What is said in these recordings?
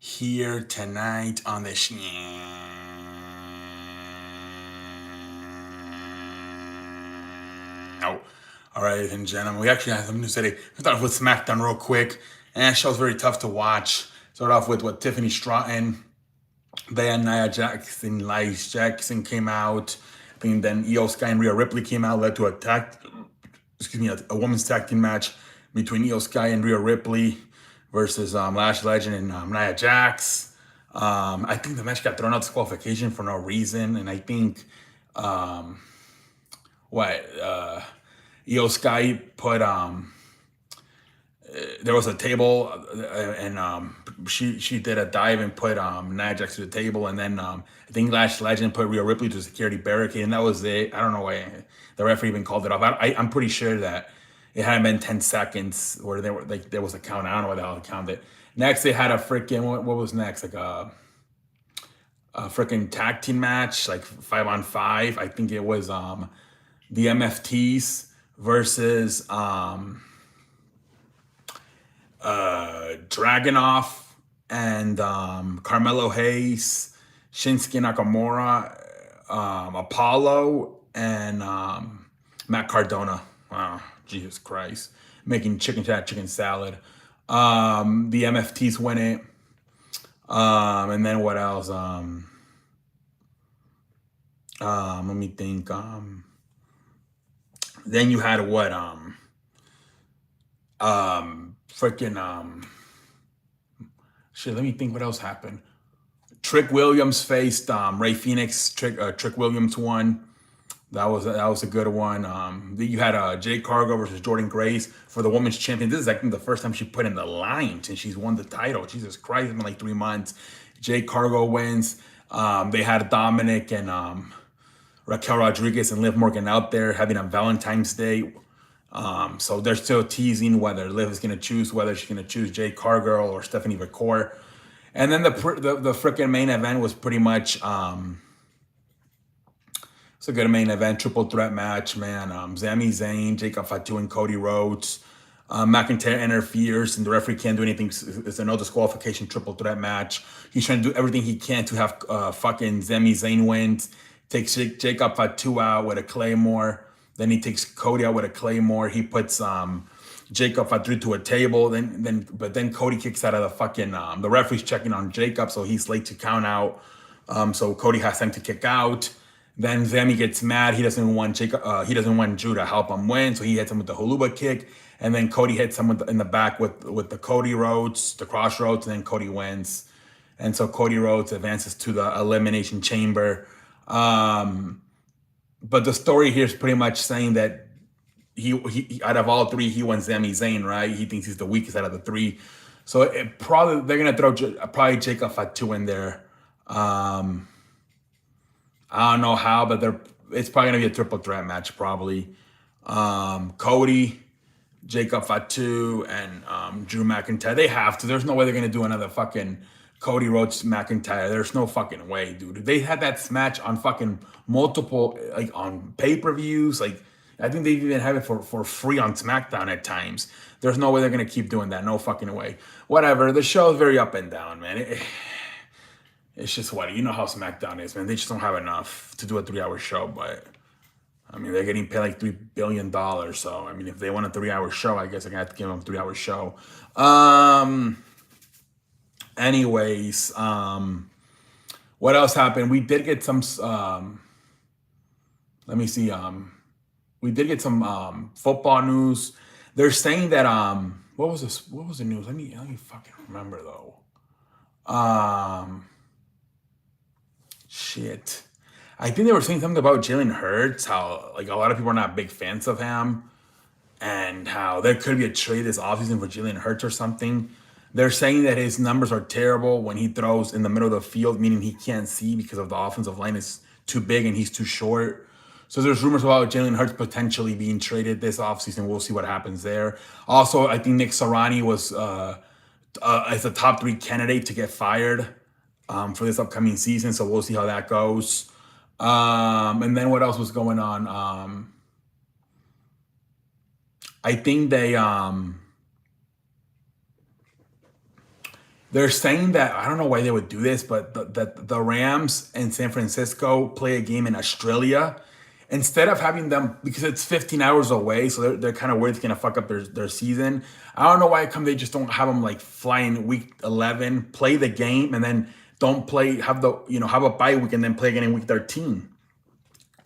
here tonight on the show. All right, ladies and gentlemen, we actually have some news today. Let's start off with SmackDown real quick. And that show's very tough to watch. Start off with what Tiffany Stratton, then Nia Jackson, came out. I think then Io Sky and Rhea Ripley came out, led to a women's tag team match between Io Sky and Rhea Ripley versus Lash Legend and Nia Jax. I think the match got thrown out disqualification for no reason, and I think Io Sky put there was a table and she did a dive and put Nia Jax to the table, and then I think Lash Legend put Rhea Ripley to the security barricade, and that was it. I don't know why the referee even called it off. I'm pretty sure that it hadn't been 10 seconds where there was a count. I don't know what the hell they counted. Next, they had a freaking what was next? Like a freaking tag team match, like 5-on-5. I think it was the MFTs versus Dragunov and Carmelo Hayes, Shinsuke Nakamura, Apollo, and Matt Cardona. Wow, Jesus Christ. Making chicken salad. The MFTs win it. And then what else? Let me think. Then you had what? Shit, let me think what else happened. Trick Williams faced Ray Phoenix. Trick Williams won. That was a good one. You had Jade Cargill versus Jordan Grace for the women's champion. This is, I think, the first time she put in the line since she's won the title. Jesus Christ, it's been like 3 months. Jade Cargill wins. They had Dominic and Raquel Rodriguez and Liv Morgan out there having a Valentine's Day. So they're still teasing whether Liv is going to choose, whether she's going to choose Jade Cargill or Stephanie McCoy. And then the freaking main event was pretty much it's a good main event, triple threat match, man. Sami Zayn, Jacob Fatu, and Cody Rhodes. McIntyre interferes, and the referee can't do anything. It's a no disqualification triple threat match. He's trying to do everything he can to have fucking Sami Zayn wins. Takes Jacob Fatu out with a Claymore. Then he takes Cody out with a Claymore. He puts Jacob Fatu to a table. But then Cody kicks out of the fucking. The referee's checking on Jacob, so he's late to count out. So Cody has time to kick out. Then Sami gets mad. He doesn't want He doesn't want Drew to help him win, so he hits him with the Huluba kick. And then Cody hits him in the back with the Cody Rhodes, the Crossroads, and then Cody wins. And so Cody Rhodes advances to the Elimination Chamber. But the story here is pretty much saying that he out of all three, he wants Sami Zayn, right? He thinks he's the weakest out of the three. So they're gonna throw probably Jacob Fatu in there. I don't know how, but it's probably gonna be a triple threat match, probably. Cody, Jacob Fatu, and Drew McIntyre. They have to. There's no way they're gonna do another fucking Cody Rhodes McIntyre. There's no fucking way, dude. They had that match on fucking multiple, like on pay-per-views. Like I think they even have it for free on SmackDown at times. There's no way they're gonna keep doing that. No fucking way. Whatever. The show is very up and down, man. It's just what you know how SmackDown is, man. They just don't have enough to do a 3-hour show, but I mean they're getting paid like $3 billion. So I mean if they want a 3-hour show, I guess they're gonna have to give them a 3-hour show. Anyways, what else happened? We did get some. Let me see. We did get some football news. They're saying that what was this? What was the news? Let me fucking remember though. Shit. I think they were saying something about Jalen Hurts, how like a lot of people are not big fans of him, and how there could be a trade this offseason for Jalen Hurts or something. They're saying that his numbers are terrible when he throws in the middle of the field, meaning he can't see because of the offensive line is too big and he's too short. So there's rumors about Jalen Hurts potentially being traded this offseason. We'll see what happens there. Also, I think Nick Sirianni was as a top 3 candidate to get fired for this upcoming season. So we'll see how that goes. And then what else was going on? I think they They're saying that I don't know why they would do this, but the Rams and San Francisco play a game in Australia instead of having them because it's 15 hours away, so they're kind of worried it's gonna fuck up their season. I don't know why come they just don't have them like fly in week 11, play the game, and then don't play have a bye week and then play again in week 13.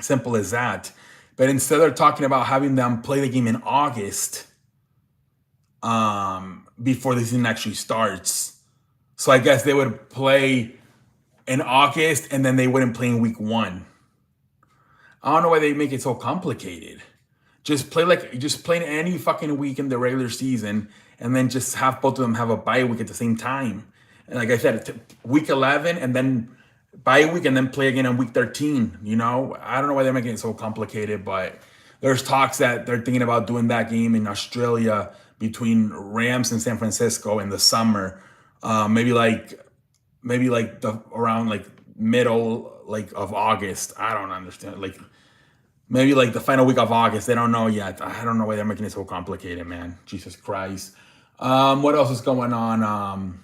Simple as that. But instead they're talking about having them play the game in August before the season actually starts. So I guess they would play in August and then they wouldn't play in week 1. I don't know why they make it so complicated. Just play in any fucking week in the regular season and then just have both of them have a bye week at the same time. And like I said, week 11 and then bye week and then play again on week 13. I don't know why they're making it so complicated, but there's talks that they're thinking about doing that game in Australia between Rams and San Francisco in the summer. Maybe like the around like middle like of August. I don't understand. Like maybe like the final week of August. They don't know yet. I don't know why they're making it so complicated, man. Jesus Christ. What else is going on?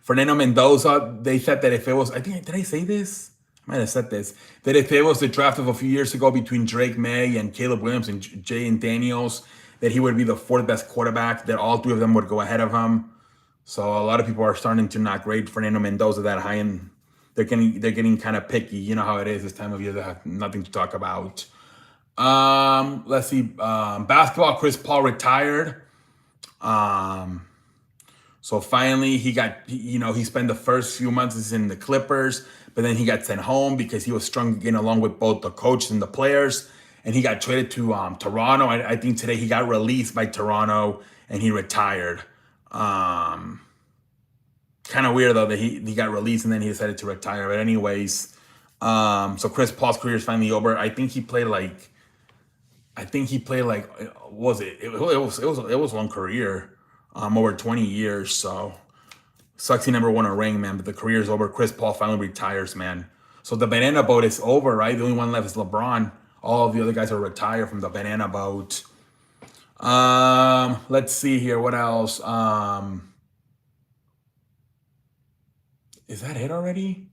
Fernando Mendoza, they said that if it was, did I say this? I might have said this. That if it was the draft of a few years ago between Drake May and Caleb Williams and Jay and Daniels, that he would be the fourth best quarterback, that all three of them would go ahead of him. So a lot of people are starting to not grade Fernando Mendoza that high, and they're getting kind of picky. You know how it is this time of year. They have nothing to talk about. Let's see. Basketball, Chris Paul retired. So finally he spent the first few months in the Clippers, but then he got sent home because he was strung again along with both the coach and the players. And he got traded to Toronto. I think today he got released by Toronto and he retired. Kind of weird though that he got released and then he decided to retire. But anyways, so Chris Paul's career is finally over. I think he played like what was it? It was a long career, over 20 years. So sucks he never won a ring, man. But the career is over. Chris Paul finally retires, man. So the banana boat is over, right? The only one left is LeBron. All of the other guys are retired from the banana boat. Let's see here. What else? Is that it already?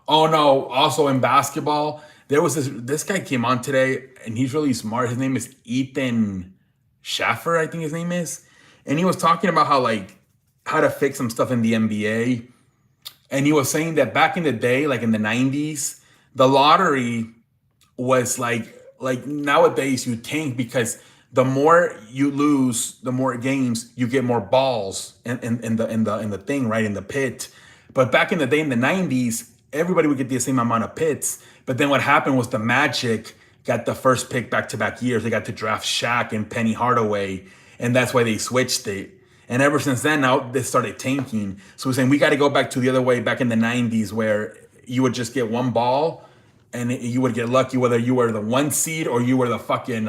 Oh no! Also in basketball, there was this guy came on today, and he's really smart. His name is Ethan Schaffer, I think his name is, and he was talking about how to fix some stuff in the NBA, and he was saying that back in the day, like in the '90s, the lottery was like nowadays you tank because the more you lose, the more games you get more balls in the thing, right, in the pit. But back in the day in the 90s, everybody would get the same amount of pits. But then what happened was the Magic got the first pick back-to-back years. They got to draft Shaq and Penny Hardaway, and that's why they switched it. And ever since then, now they started tanking. So we're saying we got to go back to the other way back in the 90s where you would just get one ball and you would get lucky whether you were the 1 seed or you were the fucking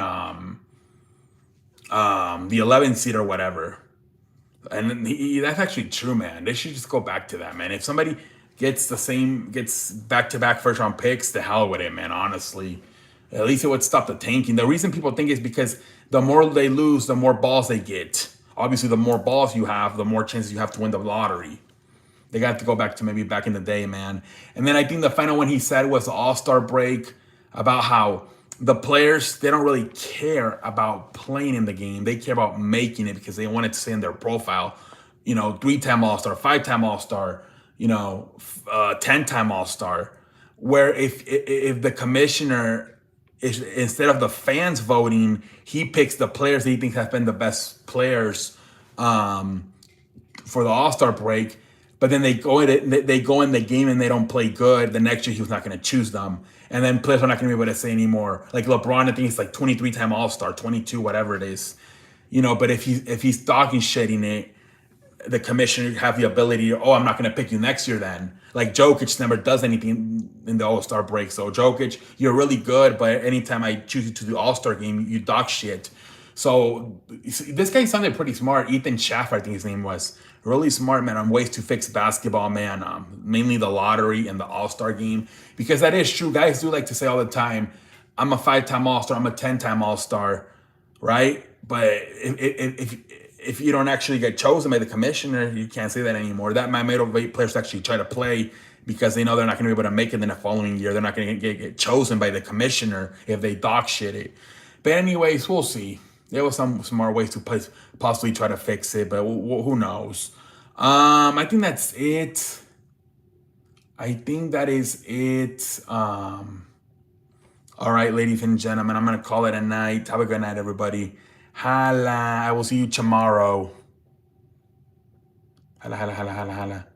the 11 seed or whatever. And that's actually true, man. They should just go back to that, man. If somebody gets back-to-back first-round picks, the hell with it, man, honestly. At least it would stop the tanking. The reason people think is because the more they lose, the more balls they get. Obviously, the more balls you have, the more chances you have to win the lottery. They got to go back to maybe back in the day, man. And then I think the final one he said was the All-Star break about how the players, they don't really care about playing in the game. They care about making it because they want it to say in their profile, 3-time All-Star, 5-time All-Star, 10-time All-Star. Where if the commissioner is, instead of the fans voting, he picks the players that he thinks have been the best players for the All-Star break. But then they go in the game and they don't play good. The next year he was not going to choose them, and then players are not going to be able to say anymore. Like LeBron, I think he's like 23-time All-Star, 22, whatever it is, But if he's talking shit in it, the commissioner have the ability to, I'm not going to pick you next year then. Like Jokic never does anything in the All-Star break. So Jokic, you're really good, but anytime I choose you to the All-Star game, you dog shit. So this guy sounded pretty smart. Ethan Schaffer, I think his name was. Really smart, man, on ways to fix basketball, man. Mainly the lottery and the All-Star game. Because that is true. Guys do like to say all the time, I'm a 5-time All-Star, I'm a 10-time All-Star, right? But if you don't actually get chosen by the commissioner, you can't say that anymore. That might motivate players to actually try to play because they know they're not going to be able to make it in the following year. They're not going to get chosen by the commissioner if they dog shit it. But anyways, we'll see. There was some more ways to possibly try to fix it, but who knows? I think that's it. I think that is it. All right, ladies and gentlemen, I'm gonna call it a night. Have a good night, everybody. Hala. I will see you tomorrow. Hala, hala, hala, hala, hala.